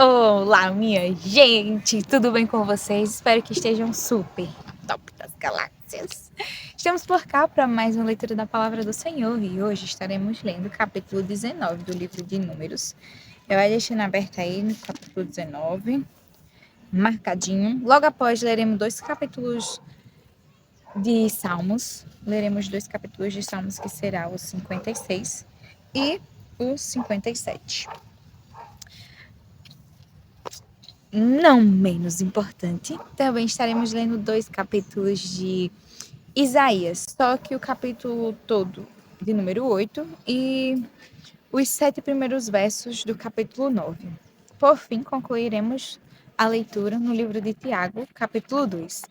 Olá, minha gente! Tudo bem com vocês? Espero que estejam super top das galáxias. Estamos por cá para mais uma leitura da Palavra do Senhor e hoje estaremos lendo o capítulo 19 do livro de Números. Eu vou deixando aberto aí no capítulo 19, marcadinho. Logo após, leremos dois capítulos de Salmos. Leremos dois capítulos de Salmos, que será o 56 e o 57. Não menos importante, também estaremos lendo dois capítulos de Isaías, só que o capítulo todo de número 8 e os 7 primeiros versos do capítulo 9. Por fim, concluiremos a leitura no livro de Tiago, capítulo 2.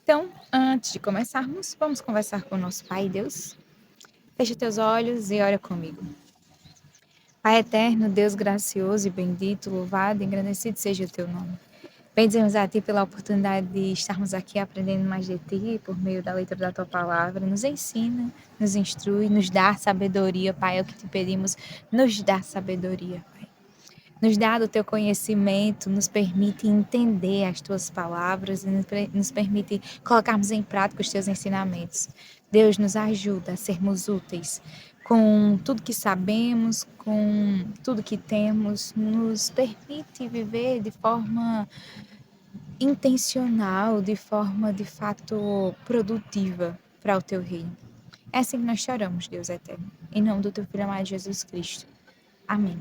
Então, antes de começarmos, vamos conversar com o nosso Pai Deus. Fecha teus olhos e ora comigo. Pai eterno, Deus gracioso e bendito, louvado e engrandecido seja o teu nome. Bendizemos a Ti pela oportunidade de estarmos aqui aprendendo mais de Ti, por meio da leitura da Tua Palavra. Nos ensina, nos instrui, nos dá sabedoria, Pai, é o que Te pedimos, nos dá sabedoria, Pai. Nos dá do Teu conhecimento, nos permite entender as Tuas palavras e nos permite colocarmos em prática os Teus ensinamentos. Deus nos ajuda a sermos úteis com tudo que sabemos, com tudo que temos, nos permite viver de forma intencional, de forma de fato produtiva para o teu reino. É assim que nós choramos, Deus eterno, em nome do teu filho amado Jesus Cristo. Amém.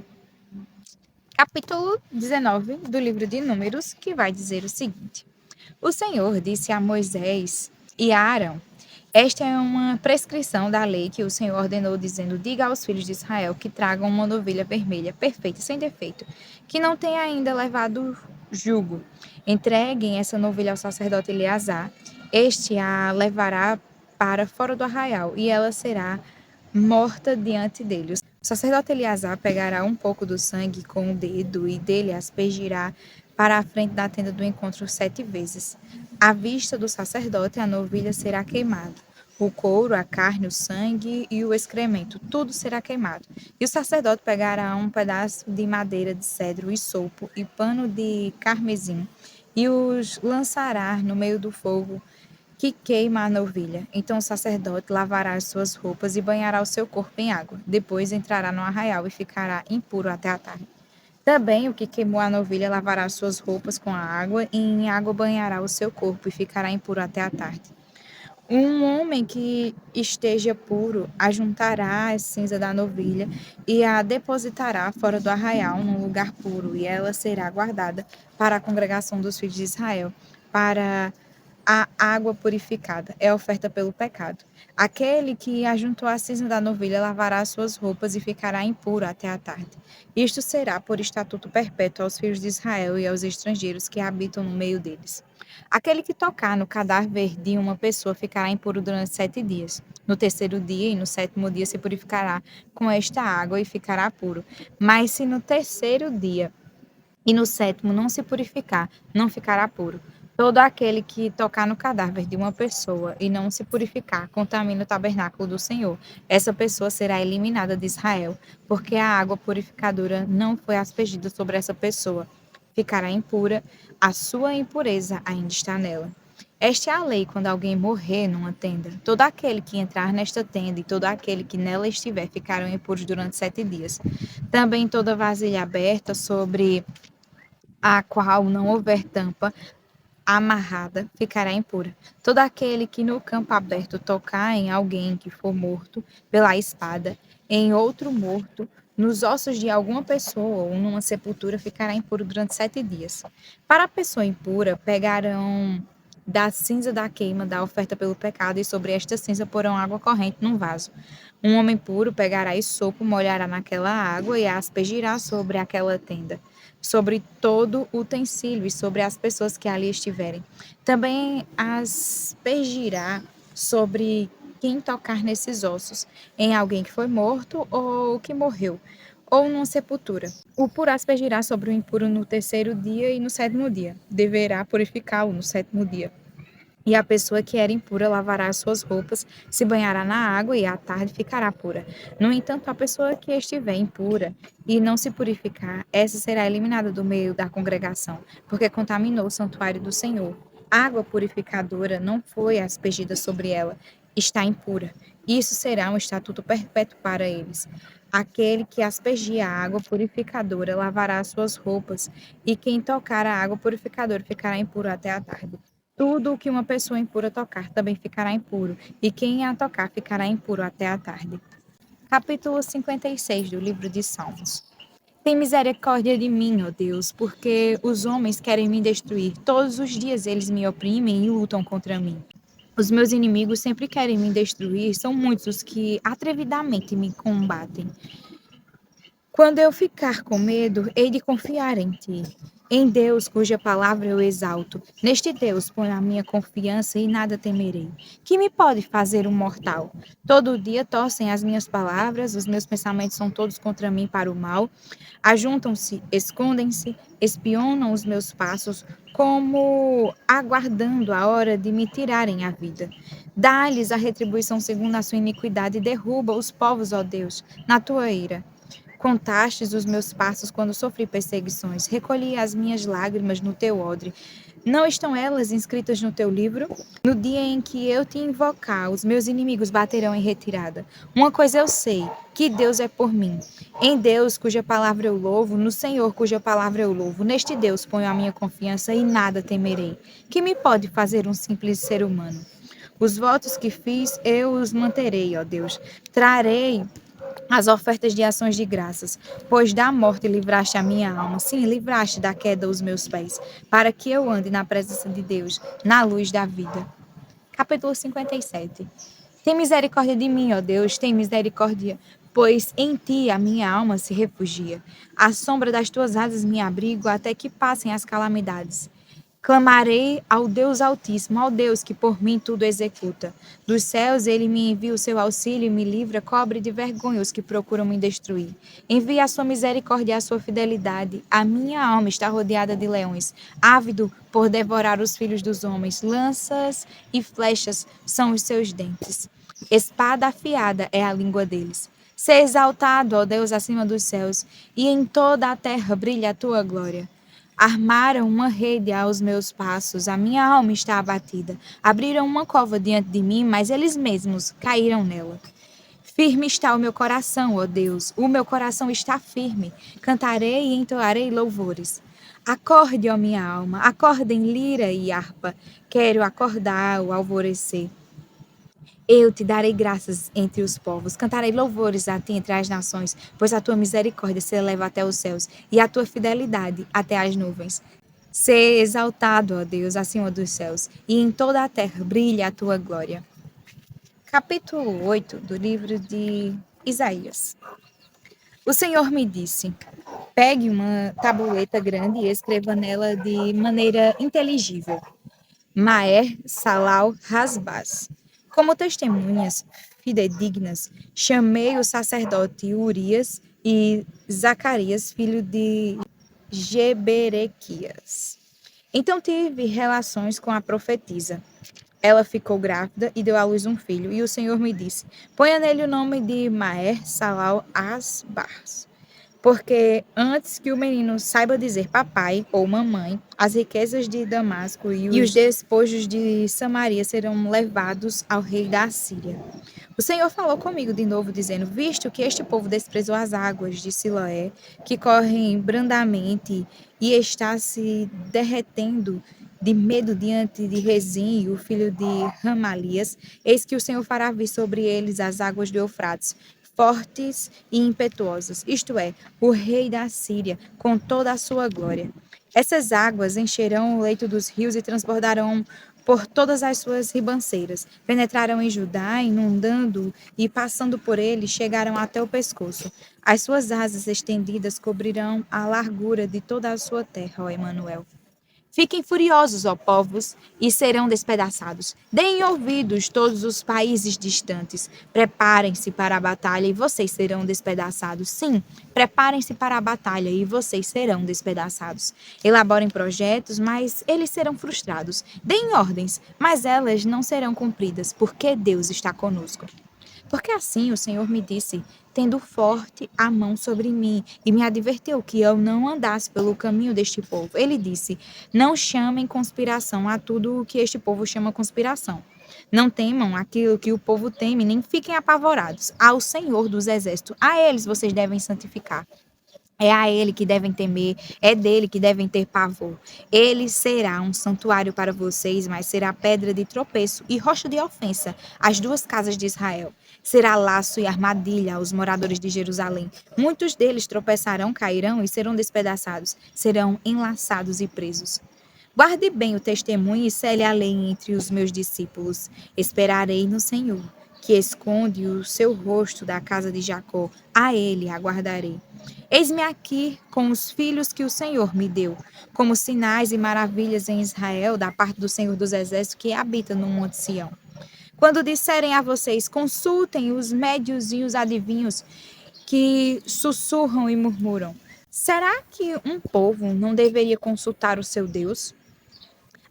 Capítulo 19 do livro de Números, que vai dizer o seguinte: O Senhor disse a Moisés e a Arão: Esta é uma prescrição da lei que o Senhor ordenou, dizendo: Diga aos filhos de Israel que tragam uma novilha vermelha, perfeita, sem defeito, que não tenha ainda levado jugo. Entreguem essa novilha ao sacerdote Eleazar. Este a levará para fora do arraial, e ela será morta diante dele. O sacerdote Eleazar pegará um pouco do sangue com o dedo e dele aspergirá para a frente da tenda do encontro 7 vezes. À vista do sacerdote, a novilha será queimada. O couro, a carne, o sangue e o excremento, tudo será queimado. E o sacerdote pegará um pedaço de madeira de cedro e sopo e pano de carmesim e os lançará no meio do fogo que queima a novilha. Então o sacerdote lavará as suas roupas e banhará o seu corpo em água. Depois entrará no arraial e ficará impuro até a tarde. Também o que queimou a novilha lavará as suas roupas com a água e em água banhará o seu corpo e ficará impuro até a tarde. Um homem que esteja puro ajuntará a cinza da novilha e a depositará fora do arraial num lugar puro, e ela será guardada para a congregação dos filhos de Israel, para a água purificada, é oferta pelo pecado. Aquele que ajuntou a cinza da novilha lavará as suas roupas e ficará impuro até a tarde. Isto será por estatuto perpétuo aos filhos de Israel e aos estrangeiros que habitam no meio deles. Aquele que tocar no cadáver de uma pessoa ficará impuro durante 7 dias. No terceiro dia e no sétimo dia se purificará com esta água e ficará puro. Mas se no terceiro dia e no sétimo não se purificar, não ficará puro. Todo aquele que tocar no cadáver de uma pessoa e não se purificar, contamina o tabernáculo do Senhor. Essa pessoa será eliminada de Israel, porque a água purificadora não foi aspergida sobre essa pessoa. Ficará impura, a sua impureza ainda está nela. Esta é a lei quando alguém morrer numa tenda. Todo aquele que entrar nesta tenda e todo aquele que nela estiver ficarão impuros durante 7 dias. Também toda vasilha aberta sobre a qual não houver tampa amarrada ficará impura. Todo aquele que no campo aberto tocar em alguém que for morto pela espada, em outro morto, nos ossos de alguma pessoa ou numa sepultura ficará impuro durante 7 dias. Para a pessoa impura, pegarão da cinza da queima da oferta pelo pecado e sobre esta cinza porão água corrente num vaso. Um homem puro pegará esopo, molhará naquela água e a aspergirá sobre aquela tenda, sobre todo o utensílio e sobre as pessoas que ali estiverem. Também aspergirá sobre quem tocar nesses ossos, em alguém que foi morto ou que morreu, ou numa sepultura. O puro aspergirá sobre o impuro no terceiro dia e no sétimo dia. Deverá purificá-lo no sétimo dia. E a pessoa que era impura lavará as suas roupas, se banhará na água e à tarde ficará pura. No entanto, a pessoa que estiver impura e não se purificar, essa será eliminada do meio da congregação, porque contaminou o santuário do Senhor. Água purificadora não foi aspergida sobre ela, está impura. Isso será um estatuto perpétuo para eles. Aquele que aspergir a água purificadora lavará as suas roupas, e quem tocar a água purificadora ficará impuro até a tarde. Tudo o que uma pessoa impura tocar também ficará impuro, e quem a tocar ficará impuro até a tarde. Capítulo 56 do livro de Salmos. Tem misericórdia de mim, ó Deus, porque os homens querem me destruir. Todos os dias eles me oprimem e lutam contra mim. Os meus inimigos sempre querem me destruir, são muitos os que atrevidamente me combatem. Quando eu ficar com medo, hei de confiar em ti. Em Deus, cuja palavra eu exalto. Neste Deus ponho a minha confiança e nada temerei. Que me pode fazer um mortal? Todo dia torcem as minhas palavras, os meus pensamentos são todos contra mim para o mal. Ajuntam-se, escondem-se, espionam os meus passos, como aguardando a hora de me tirarem a vida. Dá-lhes a retribuição segundo a sua iniquidade e derruba os povos, ó Deus, na tua ira. Contastes os meus passos quando sofri perseguições, recolhi as minhas lágrimas no teu odre. Não estão elas inscritas no teu livro? No dia em que eu te invocar, os meus inimigos baterão em retirada. Uma coisa eu sei, que Deus é por mim. Em Deus, cuja palavra eu louvo, no Senhor, cuja palavra eu louvo, neste Deus ponho a minha confiança e nada temerei. Que me pode fazer um simples ser humano? Os votos que fiz, eu os manterei, ó Deus. Trarei as ofertas de ações de graças, pois da morte livraste a minha alma, sim, livraste da queda os meus pés, para que eu ande na presença de Deus, na luz da vida. Capítulo 57. Tem misericórdia de mim, ó Deus, tem misericórdia, pois em ti a minha alma se refugia. À sombra das tuas asas me abrigo até que passem as calamidades. Clamarei ao Deus Altíssimo, ao Deus que por mim tudo executa. Dos céus ele me envia o seu auxílio e me livra, cobre de vergonha os que procuram me destruir. Envia a sua misericórdia e a sua fidelidade. A minha alma está rodeada de leões, ávido por devorar os filhos dos homens. Lanças e flechas são os seus dentes. Espada afiada é a língua deles. Ser exaltado, ó Deus, acima dos céus, e em toda a terra brilha a tua glória. Armaram uma rede aos meus passos, a minha alma está abatida. Abriram uma cova diante de mim, mas eles mesmos caíram nela. Firme está o meu coração, ó Deus, o meu coração está firme. Cantarei e entoarei louvores. Acorde, ó minha alma, acordem lira e harpa. Quero acordar o alvorecer. Eu te darei graças entre os povos, cantarei louvores a ti entre as nações, pois a tua misericórdia se eleva até os céus e a tua fidelidade até as nuvens. Sê exaltado, ó Deus, acima dos céus, e em toda a terra brilha a tua glória. Capítulo 8 do livro de Isaías. O Senhor me disse: pegue uma tabuleta grande e escreva nela de maneira inteligível. Maer Salal Hasbaz. Como testemunhas fidedignas, chamei o sacerdote Urias e Zacarias, filho de Geberequias. Então tive relações com a profetisa. Ela ficou grávida e deu à luz um filho, e o Senhor me disse: ponha nele o nome de Maer Salal Hasbaz. Porque antes que o menino saiba dizer papai ou mamãe, as riquezas de Damasco e os despojos de Samaria serão levados ao rei da Assíria. O Senhor falou comigo de novo, dizendo: visto que este povo desprezou as águas de Siloé, que correm brandamente e está se derretendo de medo diante de Rezim, o filho de Ramalias, eis que o Senhor fará vir sobre eles as águas do Eufrates, fortes e impetuosas, isto é, o rei da Síria, com toda a sua glória. Essas águas encherão o leito dos rios e transbordarão por todas as suas ribanceiras. Penetrarão em Judá, inundando e passando por ele, chegaram até o pescoço. As suas asas estendidas cobrirão a largura de toda a sua terra, ó Emanuel. Fiquem furiosos, ó povos, e serão despedaçados. Deem ouvidos todos os países distantes. Preparem-se para a batalha e vocês serão despedaçados. Sim, preparem-se para a batalha e vocês serão despedaçados. Elaborem projetos, mas eles serão frustrados. Deem ordens, mas elas não serão cumpridas, porque Deus está conosco. Porque assim o Senhor me disse, tendo forte a mão sobre mim, e me advertiu que eu não andasse pelo caminho deste povo. Ele disse: não chamem conspiração a tudo o que este povo chama conspiração. Não temam aquilo que o povo teme, nem fiquem apavorados. Ao Senhor dos Exércitos, a eles vocês devem santificar. É a ele que devem temer, é dele que devem ter pavor. Ele será um santuário para vocês, mas será pedra de tropeço e rocha de ofensa às duas casas de Israel. Será laço e armadilha aos moradores de Jerusalém. Muitos deles tropeçarão, cairão e serão despedaçados, serão enlaçados e presos. Guarde bem o testemunho e cele a lei entre os meus discípulos. Esperarei no Senhor, que esconde o seu rosto da casa de Jacó. A ele aguardarei. Eis-me aqui com os filhos que o Senhor me deu, como sinais e maravilhas em Israel, da parte do Senhor dos Exércitos que habita no Monte Sião. Quando disserem a vocês, consultem os médios e os adivinhos que sussurram e murmuram. Será que um povo não deveria consultar o seu Deus?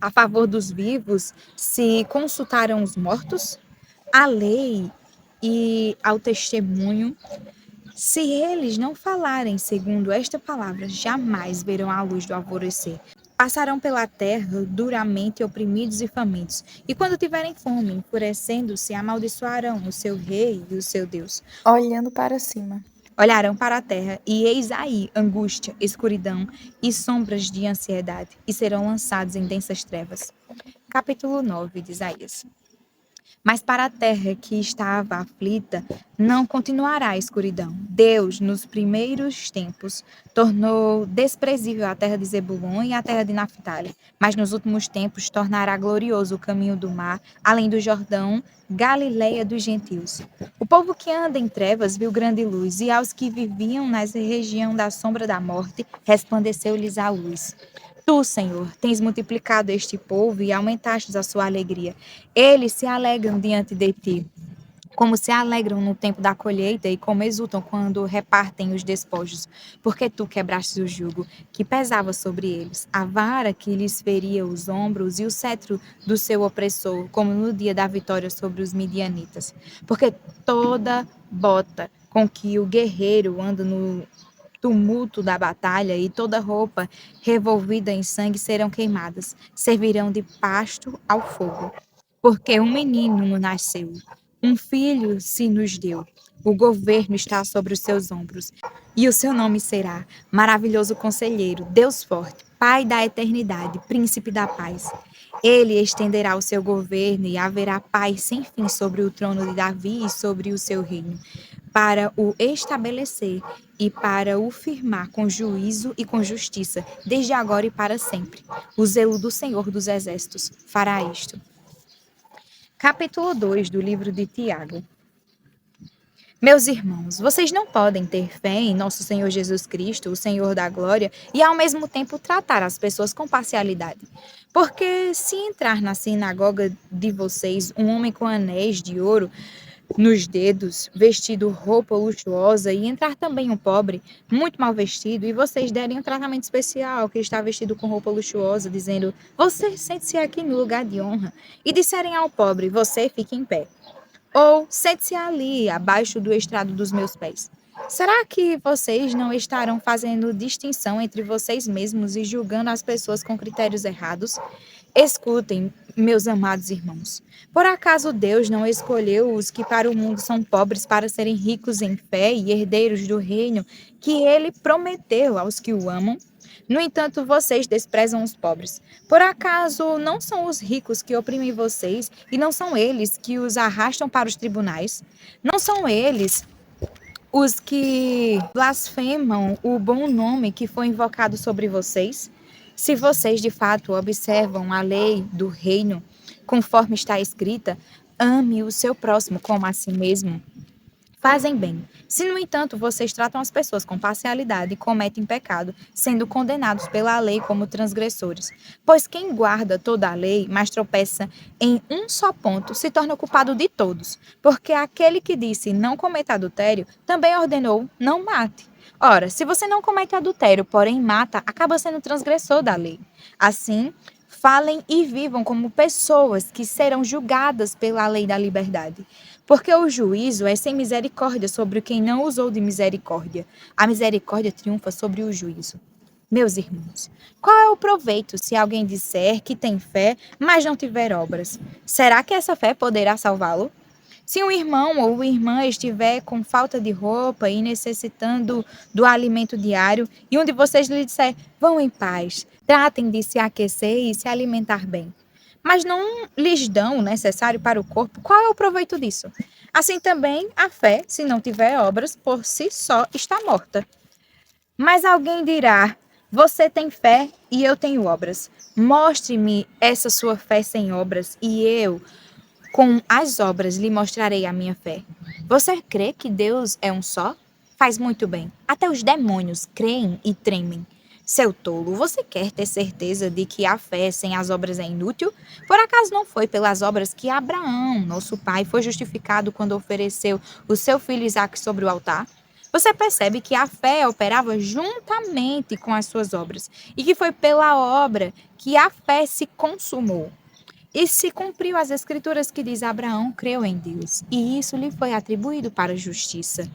A favor dos vivos, se consultaram os mortos? A lei e ao testemunho, se eles não falarem segundo esta palavra, jamais verão a luz do alvorecer. Passarão pela terra duramente oprimidos e famintos. E quando tiverem fome, enfurecendo-se, amaldiçoarão o seu rei e o seu Deus. Olhando para cima. Olharão para a terra, e eis aí angústia, escuridão e sombras de ansiedade, e serão lançados em densas trevas. Capítulo 9 de Isaías. Mas para a terra que estava aflita, não continuará a escuridão. Deus, nos primeiros tempos, tornou desprezível a terra de Zebulon e a terra de Naphtali, mas nos últimos tempos tornará glorioso o caminho do mar, além do Jordão, Galileia dos gentios. O povo que anda em trevas viu grande luz, e aos que viviam na região da sombra da morte, resplandeceu-lhes a luz. Tu, Senhor, tens multiplicado este povo e aumentaste a sua alegria. Eles se alegram diante de ti, como se alegram no tempo da colheita e como exultam quando repartem os despojos, porque tu quebraste o jugo que pesava sobre eles, a vara que lhes feria os ombros e o cetro do seu opressor, como no dia da vitória sobre os midianitas. Porque toda bota com que o guerreiro anda no tumulto da batalha e toda roupa revolvida em sangue serão queimadas, servirão de pasto ao fogo. Porque um menino nasceu, um filho se nos deu, o governo está sobre os seus ombros, e o seu nome será Maravilhoso Conselheiro, Deus Forte, Pai da Eternidade, Príncipe da Paz. Ele estenderá o seu governo e haverá paz sem fim sobre o trono de Davi e sobre o seu reino, para o estabelecer e para o firmar com juízo e com justiça, desde agora e para sempre. O zelo do Senhor dos Exércitos fará isto. Capítulo 2 do livro de Tiago. Meus irmãos, vocês não podem ter fé em nosso Senhor Jesus Cristo, o Senhor da glória, e ao mesmo tempo tratar as pessoas com parcialidade. Porque se entrar na sinagoga de vocês um homem com anéis de ouro nos dedos, vestido roupa luxuosa, e entrar também um pobre, muito mal vestido, e vocês derem um tratamento especial ao que está vestido com roupa luxuosa, dizendo, você sente-se aqui no lugar de honra, e disserem ao pobre, você fique em pé. Ou sente-se ali, abaixo do estrado dos meus pés. Será que vocês não estarão fazendo distinção entre vocês mesmos e julgando as pessoas com critérios errados? Escutem, meus amados irmãos. Por acaso Deus não escolheu os que para o mundo são pobres para serem ricos em fé e herdeiros do reino que ele prometeu aos que o amam? No entanto, vocês desprezam os pobres. Por acaso não são os ricos que oprimem vocês e não são eles que os arrastam para os tribunais? Não são eles os que blasfemam o bom nome que foi invocado sobre vocês? Se vocês de fato observam a lei do reino, conforme está escrita, ame o seu próximo como a si mesmo, fazem bem. Se, no entanto, vocês tratam as pessoas com parcialidade e cometem pecado, sendo condenados pela lei como transgressores. Pois quem guarda toda a lei, mas tropeça em um só ponto, se torna culpado de todos. Porque aquele que disse não cometa adultério, também ordenou não mate. Ora, se você não comete adultério, porém mata, acaba sendo transgressor da lei. Assim, falem e vivam como pessoas que serão julgadas pela lei da liberdade. Porque o juízo é sem misericórdia sobre quem não usou de misericórdia. A misericórdia triunfa sobre o juízo. Meus irmãos, qual é o proveito se alguém disser que tem fé, mas não tiver obras? Será que essa fé poderá salvá-lo? Se um irmão ou uma irmã estiver com falta de roupa e necessitando do alimento diário, e um de vocês lhe disser, vão em paz, tratem de se aquecer e se alimentar bem, mas não lhes dão o necessário para o corpo, qual é o proveito disso? Assim também, a fé, se não tiver obras, por si só está morta. Mas alguém dirá, você tem fé e eu tenho obras. Mostre-me essa sua fé sem obras, e eu com as obras lhe mostrarei a minha fé. Você crê que Deus é um só? Faz muito bem. Até os demônios creem e tremem. Seu tolo, você quer ter certeza de que a fé sem as obras é inútil? Por acaso não foi pelas obras que Abraão, nosso pai, foi justificado quando ofereceu o seu filho Isaque sobre o altar? Você percebe que a fé operava juntamente com as suas obras e que foi pela obra que a fé se consumou. E se cumpriu as escrituras que diz Abraão creu em Deus, e isso lhe foi atribuído para a justiça.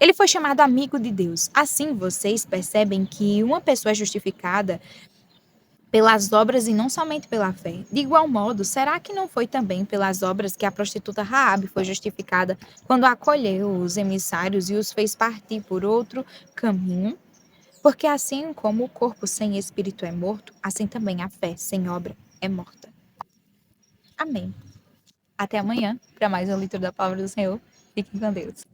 Ele foi chamado amigo de Deus. Assim vocês percebem que uma pessoa é justificada pelas obras e não somente pela fé. De igual modo, será que não foi também pelas obras que a prostituta Raabe foi justificada quando acolheu os emissários e os fez partir por outro caminho? Porque assim como o corpo sem espírito é morto, assim também a fé sem obra é morta. Amém. Até amanhã para mais um litro da palavra do Senhor. Fiquem com Deus.